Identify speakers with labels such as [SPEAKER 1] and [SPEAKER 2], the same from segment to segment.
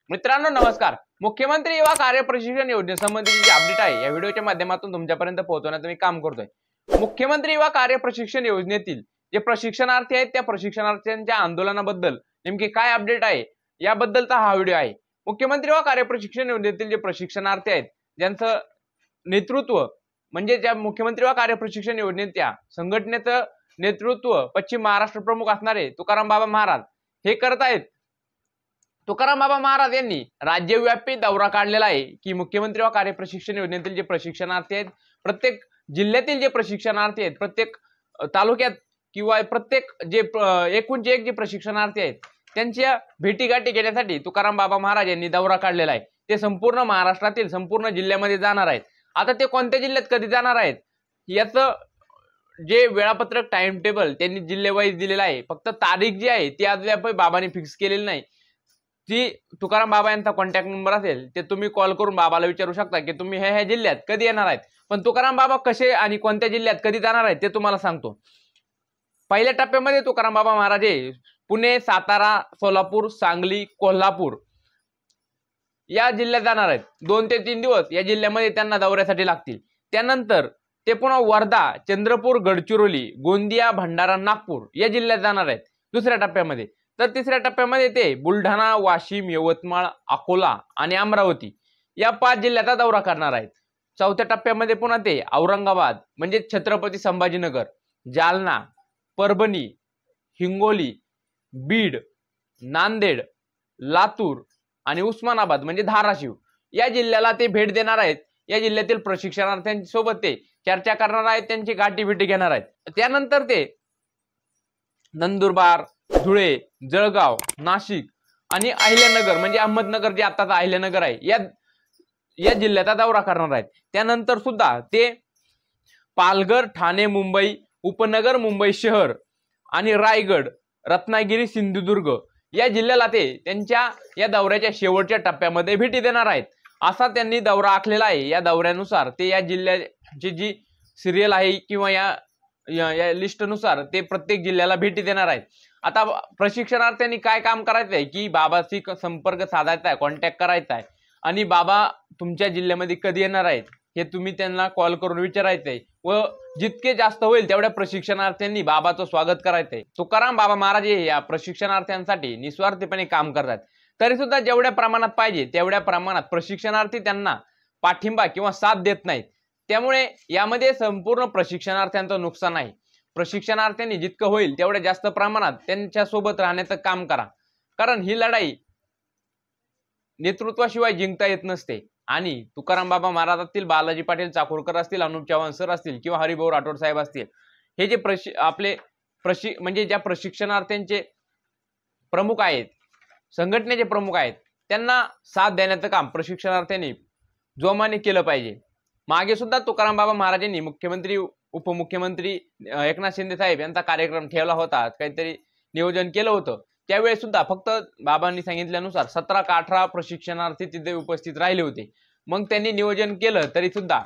[SPEAKER 1] मित्रांनो नमस्कार। मुख्यमंत्री युवा कार्य प्रशिक्षण योजनेसंबंधीची जी अपडेट आहे या व्हिडिओच्या माध्यमातून तुमच्यापर्यंत पोहोचवण्याचं मी काम करतोय। मुख्यमंत्री युवा कार्य प्रशिक्षण योजनेतील जे प्रशिक्षणार्थी आहेत त्या प्रशिक्षणार्थ्यांच्या आंदोलनाबद्दल नेमकी काय अपडेट आहे याबद्दलचा हा व्हिडिओ आहे। मुख्यमंत्री युवा कार्य प्रशिक्षण योजनेतील जे प्रशिक्षणार्थी आहेत ज्यांचं नेतृत्व म्हणजे ज्या मुख्यमंत्री युवा कार्य प्रशिक्षण योजनेच्या संघटनेचं नेतृत्व पश्चिम महाराष्ट्र प्रमुख असणारे तुकाराम बाबा महाराज हे करत आहेत। तुकाराम बाबा महाराज यांनी राज्यव्यापी दौरा काढलेला आहे की मुख्यमंत्री व कार्य प्रशिक्षण योजनेतील जे प्रशिक्षणार्थी आहेत प्रत्येक जिल्ह्यातील जे प्रशिक्षणार्थी आहेत प्रत्येक तालुक्यात किंवा प्रत्येक जे एकूणचे एक जे प्रशिक्षणार्थी आहेत त्यांच्या भेटीगाठी घेण्यासाठी तुकाराम बाबा महाराज यांनी दौरा काढलेला आहे। ते संपूर्ण महाराष्ट्रातील संपूर्ण जिल्ह्यामध्ये जाणार आहेत। आता ते कोणत्या जिल्ह्यात कधी जाणार आहेत याचं जे वेळापत्रक टाइम टेबल त्यांनी जिल्ह्यावाईज दिलेला आहे, फक्त तारीख जी आहे ती अद्याप बाबांनी फिक्स केलेली नाही। जी तुकाराम बाबा यांचा कॉन्टॅक्ट नंबर असेल ते तुम्ही कॉल करून बाबाला विचारू शकता की तुम्ही ह्या जिल्ह्यात कधी येणार आहेत, पण तुकाराम बाबा कसे आणि कोणत्या जिल्ह्यात कधी जाणार आहेत ते तुम्हाला सांगतो। पहिल्या टप्प्यामध्ये तुकाराम बाबा महाराज पुणे, सातारा, सोलापूर, सांगली, कोल्हापूर या जिल्ह्यात जाणार आहेत। 2 ते 3 दिवस या जिल्ह्यामध्ये त्यांना दौऱ्यासाठी लागतील। त्यानंतर ते पुन्हा वर्धा, चंद्रपूर, गडचिरोली, गोंदिया, भंडारा, नागपूर या जिल्ह्यात जाणार आहेत दुसऱ्या टप्प्यामध्ये। तर तिसऱ्या टप्प्यामध्ये ते बुलढाणा, वाशिम, यवतमाळ, अकोला आणि अमरावती या 5 जिल्ह्याचा दौरा करणार आहेत। चौथ्या टप्प्यामध्ये पुन्हा ते औरंगाबाद म्हणजे छत्रपती संभाजीनगर, जालना, परभणी, हिंगोली, बीड, नांदेड, लातूर आणि उस्मानाबाद म्हणजे धाराशिव या जिल्ह्याला ते भेट देणार आहेत। या जिल्ह्यातील प्रशिक्षणार्थ्यांसोबत ते चर्चा करणार आहेत, त्यांची गाठीभेटी घेणार आहेत। त्यानंतर ते नंदुरबार, धुळे, जळगाव, नाशिक आणि अहिल्यानगर म्हणजे अहमदनगर जे आताचा अहिल्यानगर आहे या जिल्ह्याचा दौरा करणार आहेत। त्यानंतर सुद्धा ते पालघर, ठाणे, मुंबई उपनगर, मुंबई शहर आणि रायगड, रत्नागिरी, सिंधुदुर्ग या जिल्ह्याला ते त्यांच्या या दौऱ्याच्या शेवटच्या टप्प्यामध्ये भेटी देणार आहेत असा त्यांनी दौरा आखलेला आहे। या दौऱ्यानुसार ते या जिल्ह्याची जी सिरियल आहे किंवा या लिस्टनुसार ते प्रत्येक जिल्ह्याला भेटी देणार आहेत। आता प्रशिक्षणार्थ्यांनी काय काम करायचं आहे की बाबाशी संपर्क साधायचा आहे, कॉन्टॅक्ट करायचा आहे आणि बाबा तुमच्या जिल्ह्यामध्ये कधी येणार आहेत हे तुम्ही त्यांना कॉल करून विचारायचं आहे व जितके जास्त होईल तेवढ्या प्रशिक्षणार्थ्यांनी बाबाचं स्वागत करायचं आहे। तुकाराम बाबा महाराज या प्रशिक्षणार्थ्यांसाठी निस्वार्थीपणे काम करतात, तरी सुद्धा जेवढ्या प्रमाणात पाहिजे तेवढ्या प्रमाणात प्रशिक्षणार्थी त्यांना पाठिंबा किंवा साथ देत नाहीत। त्यामुळे यामध्ये संपूर्ण प्रशिक्षणार्थ्यांचं नुकसान आहे। प्रशिक्षणार्थ्यांनी जितकं होईल तेवढ्या जास्त प्रमाणात त्यांच्या सोबत राहण्याचं काम करा, कारण ही लढाई नेतृत्वाशिवाय जिंकता येत नसते। आणि तुकाराम बाबा महाराजातील बालाजी पाटील चाकूरकर असतील, अनुप चव्हाण सर असतील किंवा हरिभाऊ राठोड साहेब असतील, हे जे आपले म्हणजे ज्या प्रशिक्षणार्थ्यांचे प्रमुख आहेत, संघटनेचे प्रमुख आहेत, त्यांना साथ देण्याचं काम प्रशिक्षणार्थ्यांनी जोमाने केलं पाहिजे। मागे सुद्धा तुकाराम बाबा महाराजांनी मुख्यमंत्री उपमुख्यमंत्री एकनाथ शिंदे साहेब यांचा कार्यक्रम ठेवला होता, काहीतरी नियोजन केलं होतं। त्यावेळेस सुद्धा फक्त बाबांनी सांगितल्यानुसार 17 का 18 प्रशिक्षणार्थी तिथे उपस्थित राहिले होते। मग त्यांनी नियोजन केलं तरी सुद्धा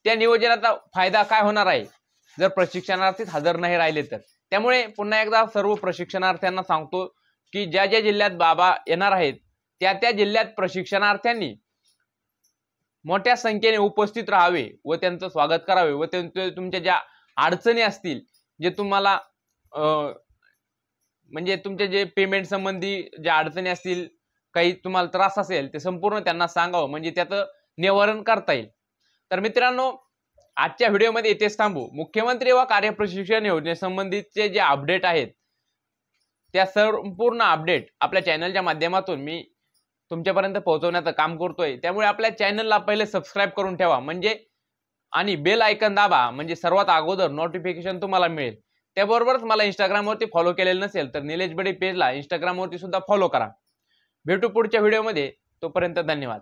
[SPEAKER 1] त्या नियोजनाचा फायदा काय होणार आहे जर प्रशिक्षणार्थीच हजर नाही राहिले तर। त्यामुळे पुन्हा एकदा सर्व प्रशिक्षणार्थ्यांना सांगतो की ज्या ज्या जिल्ह्यात बाबा येणार आहेत त्या जिल्ह्यात प्रशिक्षणार्थ्यांनी मोठ्या संख्येने उपस्थित राहावे व त्यांचं स्वागत करावे व तुमच्या ज्या अडचणी असतील, जे तुम्हाला म्हणजे तुमचे जे पेमेंट संबंधी ज्या अडचणी असतील, काही तुम्हाला त्रास असेल ते संपूर्ण त्यांना सांगावं म्हणजे त्याचं निवारण करता येईल। तर मित्रांनो आजच्या व्हिडिओमध्ये इथेच थांबू। मुख्यमंत्री व कार्य प्रशिक्षण योजनेसंबंधीचे जे अपडेट आहेत त्या संपूर्ण अपडेट आपल्या चॅनलच्या माध्यमातून मी तुमच्यापर्यंत पोहोचवण्याचं काम करतोय। त्यामुळे आपल्या चॅनलला पहिले सबस्क्राईब करून ठेवा म्हणजे आणि बेल आयकॉन दाबा म्हणजे सर्वात अगोदर नोटिफिकेशन तुम्हाला मिळेल। त्याबरोबरच मला इंस्टाग्रामवरती फॉलो केलेलं नसेल तर निलेश बडे पेजला इंस्टाग्रामवरती सुद्धा फॉलो करा। भेटू पुढच्या व्हिडिओमध्ये, तोपर्यंत धन्यवाद।